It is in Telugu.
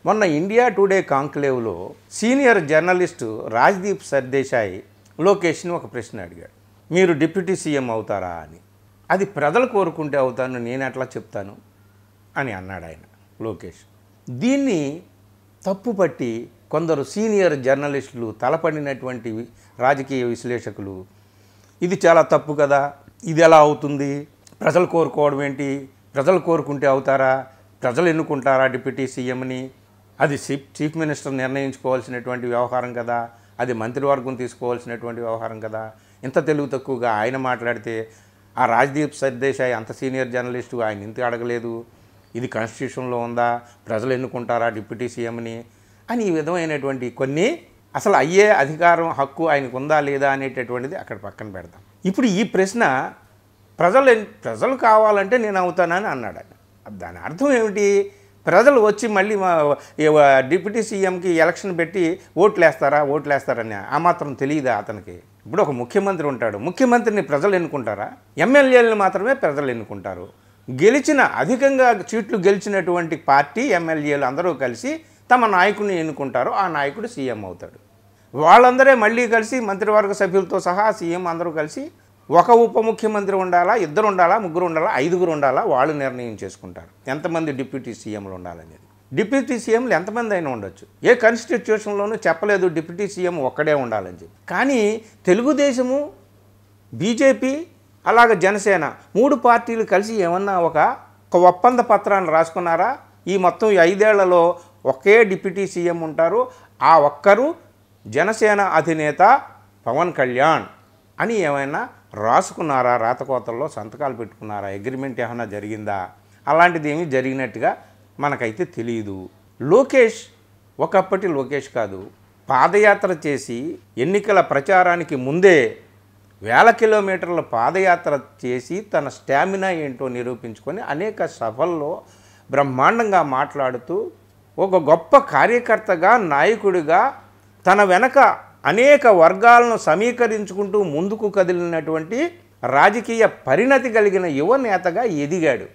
మొన్న ఇండియా టుడే కాంక్లేవ్లో సీనియర్ జర్నలిస్టు రాజ్దీప్ సర్దేశాయ్ లోకేష్ని ఒక ప్రశ్న అడిగాడు. మీరు డిప్యూటీ సీఎం అవుతారా అని. అది ప్రజలు కోరుకుంటే అవుతాను, నేను ఎట్లా చెప్తాను అని అన్నాడు ఆయన లోకేష్. దీన్ని తప్పుపట్టి కొందరు సీనియర్ జర్నలిస్టులు, తలపడినటువంటి రాజకీయ విశ్లేషకులు ఇది చాలా తప్పు కదా, ఇది ఎలా అవుతుంది, ప్రజలు కోరుకోవడం ఏంటి, ప్రజలు కోరుకుంటే అవుతారా, ప్రజలు ఎన్నుకుంటారా డిప్యూటీ సీఎంని, అది చీఫ్ మినిస్టర్ నిర్ణయించుకోవాల్సినటువంటి వ్యవహారం కదా, అది మంత్రివర్గం తీసుకోవాల్సినటువంటి వ్యవహారం కదా, ఇంత తెలుగు తక్కువగా ఆయన మాట్లాడితే ఆ రాజ్దీప్ సర్దేశాయ్ అంత సీనియర్ జర్నలిస్టు ఆయన ఇంత అడగలేదు, ఇది కాన్స్టిట్యూషన్లో ఉందా, ప్రజలు ఎన్నుకుంటారా డిప్యూటీ సీఎంని అని ఈ విధమైనటువంటి కొన్ని అసలు అయ్యే అధికారం హక్కు ఆయనకు ఉందా లేదా అనేటటువంటిది అక్కడ పక్కన పెడతాం. ఇప్పుడు ఈ ప్రశ్న ప్రజలు కావాలంటే నేను అవుతానని అన్నాడు ఆయన. దాని అర్థం ఏమిటి? ప్రజలు వచ్చి మళ్ళీ డిప్యూటీ సీఎంకి ఎలక్షన్ పెట్టి ఓట్లేస్తారని ఆ మాత్రం తెలియదా అతనికి? ఇప్పుడు ఒక ముఖ్యమంత్రి ఉంటాడు, ముఖ్యమంత్రిని ప్రజలు ఎన్నుకుంటారా? ఎమ్మెల్యేలను మాత్రమే ప్రజలు ఎన్నుకుంటారు. అధికంగా సీట్లు గెలిచినటువంటి పార్టీ ఎమ్మెల్యేలు అందరూ కలిసి తమ నాయకుడిని ఎన్నుకుంటారు, ఆ నాయకుడు సీఎం అవుతాడు. వాళ్ళందరే మళ్ళీ కలిసి మంత్రివర్గ సభ్యులతో సహా సీఎం అందరూ కలిసి ఒక ఉప ముఖ్యమంత్రి ఉండాలా, 2 ఉండాలా, 3 ఉండాలా, 5 ఉండాలా, వాళ్ళు నిర్ణయం చేసుకుంటారు ఎంతమంది డిప్యూటీ సీఎంలు ఉండాలనేది. డిప్యూటీ సీఎంలు ఎంతమంది అయినా ఉండొచ్చు. ఏ కాన్స్టిట్యూషన్లోనూ చెప్పలేదు డిప్యూటీ సీఎం ఒక్కడే ఉండాలని చెప్పి. కానీ తెలుగుదేశము, బీజేపీ అలాగే జనసేన 3 పార్టీలు కలిసి ఏమన్నా ఒక ఒప్పంద పత్రాన్ని రాసుకున్నారా? ఈ మొత్తం 5 ఏళ్లలో ఒకే డిప్యూటీ సీఎం ఉంటారు, ఆ ఒక్కరు జనసేన అధినేత పవన్ కళ్యాణ్ అని ఏమైనా రాసుకున్నారా? రాతకోతల్లో సంతకాలు పెట్టుకున్నారా? అగ్రిమెంట్ ఏమైనా జరిగిందా? అలాంటిది ఏమీ జరిగినట్టుగా మనకైతే తెలియదు. లోకేష్ ఒకప్పటి లోకేష్ కాదు. పాదయాత్ర చేసి ఎన్నికల ప్రచారానికి ముందే 1000 కిలోమీటర్ల పాదయాత్ర చేసి తన స్టామినా ఏంటో నిరూపించుకొని అనేక సభల్లో బ్రహ్మాండంగా మాట్లాడుతూ ఒక గొప్ప కార్యకర్తగా, నాయకుడిగా తన వెనక అనేక వర్గాలను సమీకరించుకుంటూ ముందుకు కదిలినటువంటి రాజకీయ పరిణతి కలిగిన యువ నేతగా ఎదిగాడు.